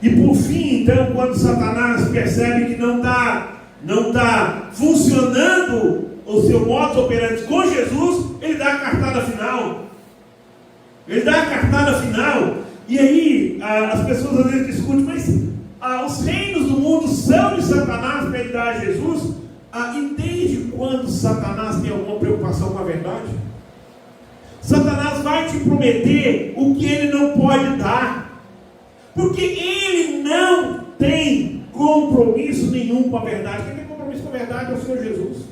E por fim, então, quando Satanás percebe que não está funcionando o seu modus operandi com Jesus, ele dá a cartada final. Ele dá a cartada final. E aí, as pessoas às vezes discutem, mas os reinos do mundo são de Satanás para ele dar a Jesus? E desde quando Satanás tem alguma preocupação com a verdade? Satanás vai te prometer o que ele não pode dar, porque ele não tem compromisso nenhum com a verdade. Quem tem compromisso com a verdade é o Senhor Jesus.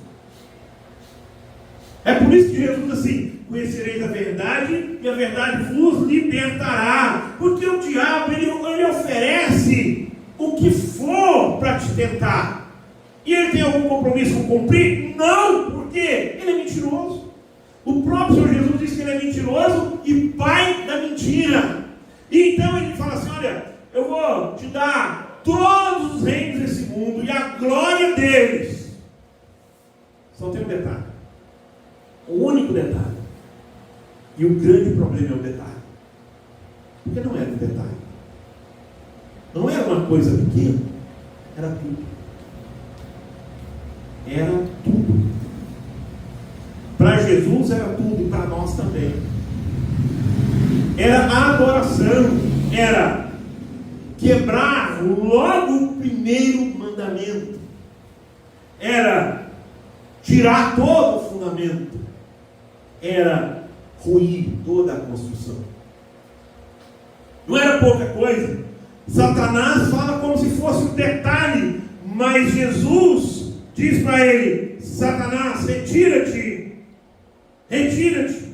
É por isso que Jesus diz assim: conhecereis a verdade e a verdade vos libertará. Porque o diabo ele oferece o que for para te tentar. E ele tem algum compromisso com cumprir? Não, porque ele é mentiroso. O próprio Senhor Jesus diz que ele é mentiroso e pai da mentira. E então ele fala assim: olha, eu vou te dar todos os reinos desse mundo e a glória deles. Só tem um detalhe, o único detalhe, e o grande problema é o detalhe, porque não era um detalhe, não era uma coisa pequena, era tudo. Era tudo. Para Jesus era tudo, e para nós também. Era a adoração, era quebrar logo o primeiro mandamento, era tirar todo o fundamento, era ruir toda a construção. Não era pouca coisa. Satanás fala como se fosse um detalhe, mas Jesus diz para ele: Satanás, retira-te, retira-te,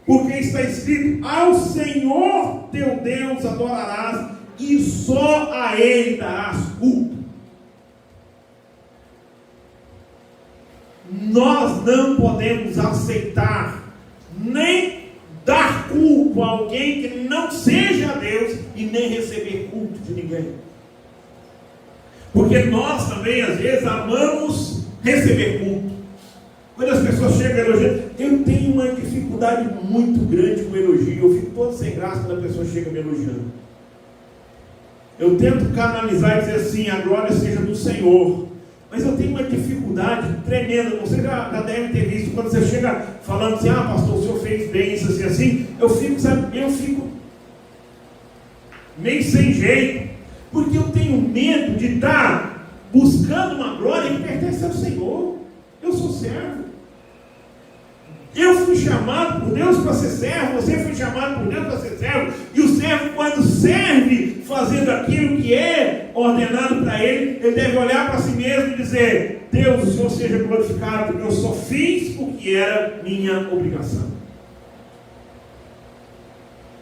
porque está escrito: ao Senhor teu Deus adorarás e só a Ele darás culto. Nós não podemos aceitar nem dar culto a alguém que não seja Deus e nem receber culto de ninguém. Porque nós também às vezes amamos receber culto. Quando as pessoas chegam elogiando, eu tenho uma dificuldade muito grande com elogio. Eu fico todo sem graça quando a pessoa chega me elogiando. Eu tento canalizar e dizer assim: a glória seja do Senhor. Mas eu tenho uma dificuldade tremenda. Você já deve ter visto, quando você chega falando assim: ah, pastor, o senhor fez bem, isso assim, assim. Eu fico meio sem jeito, porque eu tenho medo de estar buscando uma glória que pertence ao Senhor. Eu sou servo. Eu fui chamado por Deus para ser servo. Você foi chamado por Deus para ser servo. E o servo, quando serve, fazendo aquilo que é ordenado para ele, ele deve olhar para si mesmo e dizer: Deus, o Senhor seja glorificado, porque eu só fiz o que era minha obrigação.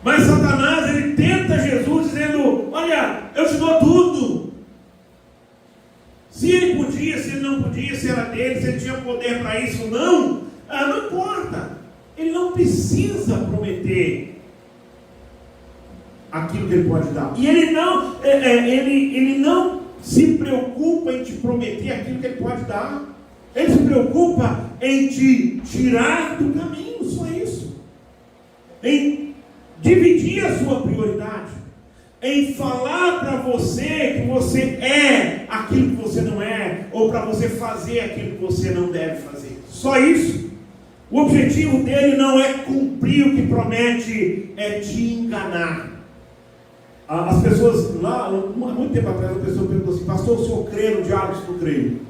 Mas Satanás, ele tenta Jesus dizendo: olha, eu te dou tudo. Se ele podia, se ele não podia, se era dele, se ele tinha poder para isso ou não, não importa. Ele não precisa prometer aquilo que ele pode dar. E ele não se preocupa em te prometer aquilo que ele pode dar. Ele se preocupa em te tirar do caminho, só isso. Em dividir a sua prioridade, em falar para você que você é aquilo que você não é, ou para você fazer aquilo que você não deve fazer. Só isso. O objetivo dele não é cumprir o que promete, é te enganar. As pessoas lá, há muito tempo atrás, a pessoa perguntou assim: pastor, o senhor crê no diabo? Se não creio.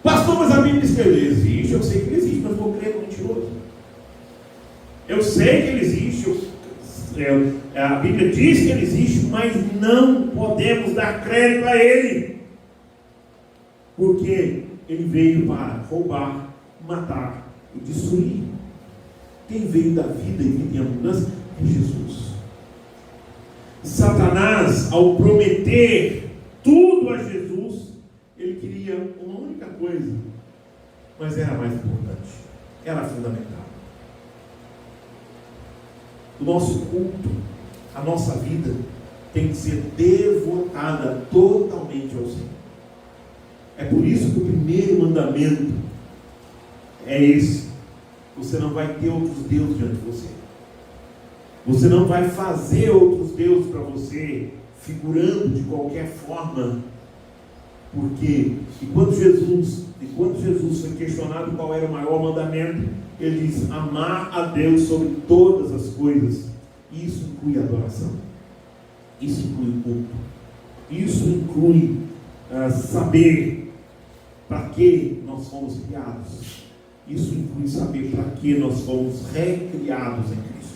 Pastor, mas a Bíblia diz que ele existe. Eu sei que ele existe, mas eu vou crer no mentiroso. Eu sei que ele existe, a Bíblia diz que ele existe, mas não podemos dar crédito a ele, porque ele veio para roubar, matar e destruir. Quem veio da vida e vida em abundância é Jesus. Satanás, ao prometer tudo a Jesus, ele queria uma única coisa, mas era mais importante, era fundamental. O nosso culto, a nossa vida tem que ser devotada totalmente ao Senhor. É por isso que o primeiro mandamento é esse: você não vai ter outros deuses diante de você. Você não vai fazer outros deuses para você, figurando de qualquer forma. Porque quando Jesus foi questionado qual era o maior mandamento, ele diz: amar a Deus sobre todas as coisas. Isso inclui adoração. Isso inclui culto. Isso inclui saber para que nós fomos criados. Isso inclui saber para que nós fomos recriados em Cristo.